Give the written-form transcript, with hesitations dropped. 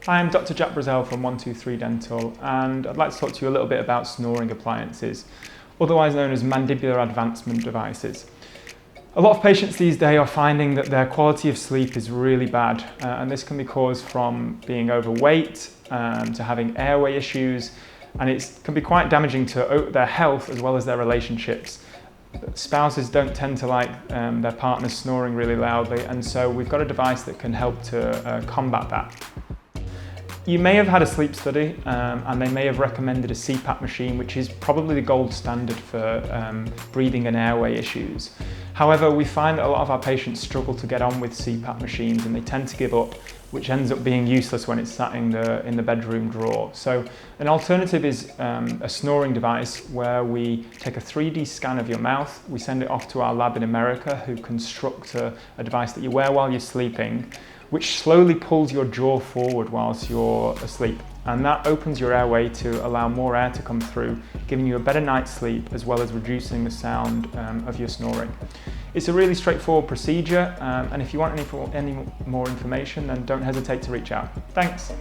Hi, I'm Dr. Jack Brazel from O2Vent Dental, and I'd like to talk to you a little bit about snoring appliances, otherwise known as mandibular advancement devices. A lot of patients these days are finding that their quality of sleep is really bad, and this can be caused from being overweight to having airway issues, and it can be quite damaging to their health as well as their relationships. Spouses don't tend to like their partners snoring really loudly, and so we've got a device that can help to combat that. You may have had a sleep study and they may have recommended a CPAP machine, which is probably the gold standard for breathing and airway issues. However, we find that a lot of our patients struggle to get on with CPAP machines and they tend to give up, which ends up being useless when it's sat in the bedroom drawer. So an alternative is a snoring device where we take a 3D scan of your mouth, we send it off to our lab in America who construct a device that you wear while you're sleeping, which slowly pulls your jaw forward whilst you're asleep. And that opens your airway to allow more air to come through, giving you a better night's sleep as well as reducing the sound of your snoring. It's a really straightforward procedure, and if you want any more information, then don't hesitate to reach out. Thanks.